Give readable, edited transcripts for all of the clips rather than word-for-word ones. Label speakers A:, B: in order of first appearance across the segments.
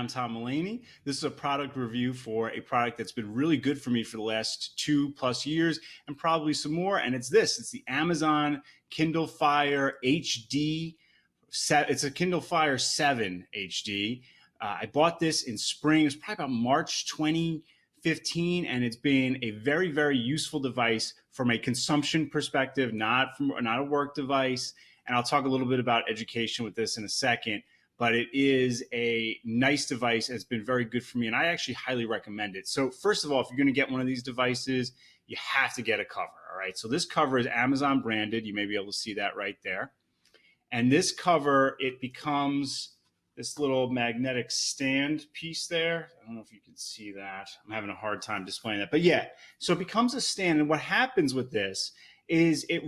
A: I'm Tom Mullaney. This is a product review for a product that's been really good for me for the last 2+ years and probably some more. And it's the Amazon Kindle Fire HD. It's a Kindle Fire 7 HD. I bought this in spring. It's probably about March 2015, and it's been a very, very useful device from a consumption perspective, not a work device. And I'll talk a little bit about education with this in a second. But it is a nice device, and it's been very good for me, and I actually highly recommend it. So first of all, if you're going to get one of these devices, you have to get a cover, all right? So this cover is Amazon branded. You may be able to see that right there. And this cover, it becomes this little magnetic stand piece there. I don't know if you can see that. I'm having a hard time displaying that. But yeah, so it becomes a stand, and what happens with this is it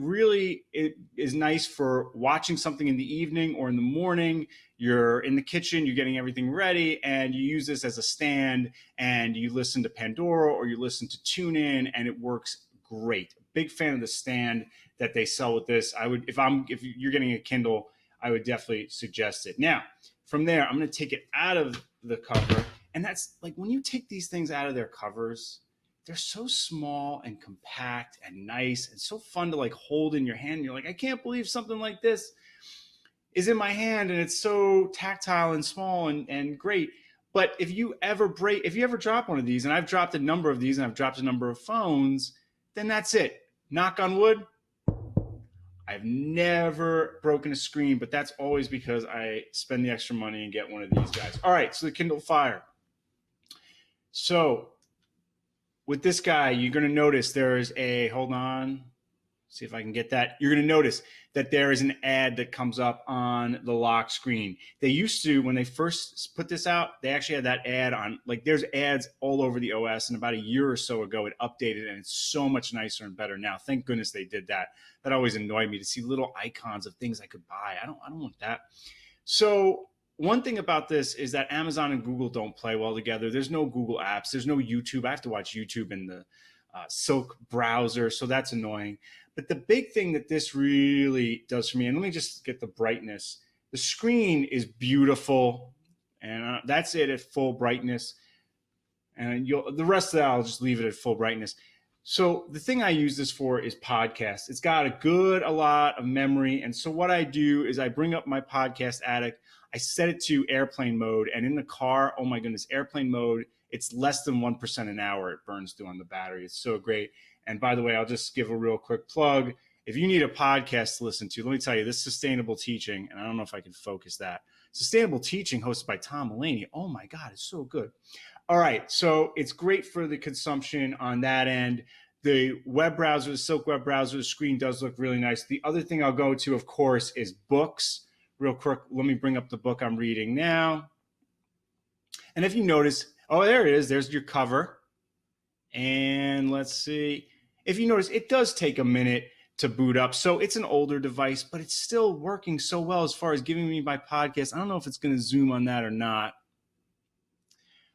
A: is nice for watching something in the evening or in the morning. You're in the kitchen, you're getting everything ready, and you use this as a stand, and you listen to Pandora or you listen to TuneIn, and it works great. Big fan of the stand that they sell with this. If you're getting a Kindle, I would definitely suggest it. Now, from there, I'm going to take it out of the cover, and that's like when you take these things out of their covers, they're so small and compact and nice and so fun to like hold in your hand. You're like, I can't believe something like this is in my hand, and it's so tactile and small and great. But if you ever drop one of these, and I've dropped a number of these and I've dropped a number of phones, then that's it. Knock on wood. I've never broken a screen, but that's always because I spend the extra money and get one of these guys. All right, so the Kindle Fire. So with this guy, you're going to notice there is hold on, see if I can get that. You're going to notice that there is an ad that comes up on the lock screen. They used to, when they first put this out, they actually had that ad on, like there's ads all over the OS, and about a year or so ago, it updated, and it's so much nicer and better now. Thank goodness they did that. That always annoyed me to see little icons of things I could buy. I don't want that. So one thing about this is that Amazon and Google don't play well together. There's no Google apps. There's no YouTube. I have to watch YouTube in the Silk browser, so that's annoying. But the big thing that this really does for me, and let me just get the brightness. The screen is beautiful, and that's it at full brightness. And the rest of that, I'll just leave it at full brightness. So the thing I use this for is podcasts. It's got a lot of memory. And so what I do is I bring up my Podcast Addict. I set it to airplane mode, and in the car, oh my goodness, airplane mode, it's less than 1% an hour it burns through on the battery. It's so great. And by the way, I'll just give a real quick plug. If you need a podcast to listen to, let me tell you, this Sustainable Teaching, and I don't know if I can focus that. Sustainable Teaching, hosted by Tom Mullaney. Oh my God, it's so good. All right, so it's great for the consumption on that end. The web browser, the Silk web browser, the screen does look really nice. The other thing I'll go to, of course, is books. Real quick, let me bring up the book I'm reading now. And if you notice, oh, there it is. There's your cover. And let's see. If you notice, it does take a minute to boot up. So it's an older device, but it's still working so well as far as giving me my podcast. I don't know if it's going to zoom on that or not.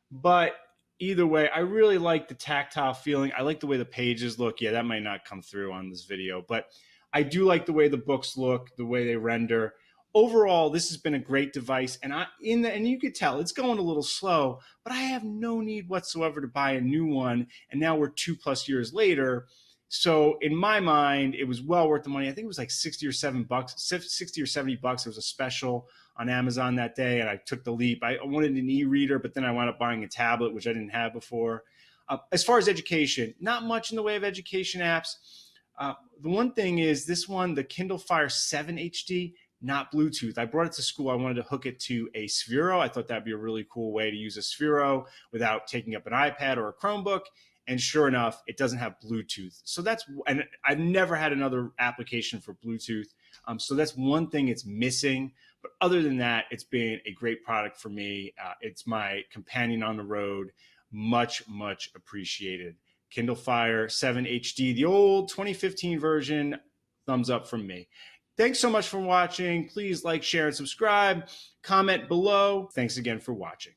A: But either way, I really like the tactile feeling. I like the way the pages look. Yeah, that might not come through on this video, but I do like the way the books look, the way they render. Overall, this has been a great device, and you could tell it's going a little slow, but I have no need whatsoever to buy a new one. And now we're 2+ years later. So in my mind, it was well worth the money. I think it was like $60 or $70. It was a special on Amazon that day, and I took the leap. I wanted an e-reader, but then I wound up buying a tablet, which I didn't have before. As far as education, not much in the way of education apps. The one thing is this one, the Kindle Fire 7 HD, not Bluetooth. I brought it to school. I wanted to hook it to a Sphero. I thought that'd be a really cool way to use a Sphero without taking up an iPad or a Chromebook. And sure enough, it doesn't have Bluetooth. So and I've never had another application for Bluetooth. So that's one thing it's missing. But other than that, it's been a great product for me. It's my companion on the road. Much, much appreciated. Kindle Fire 7 HD, the old 2015 version. Thumbs up from me. Thanks so much for watching. Please like, share, and subscribe. Comment below. Thanks again for watching.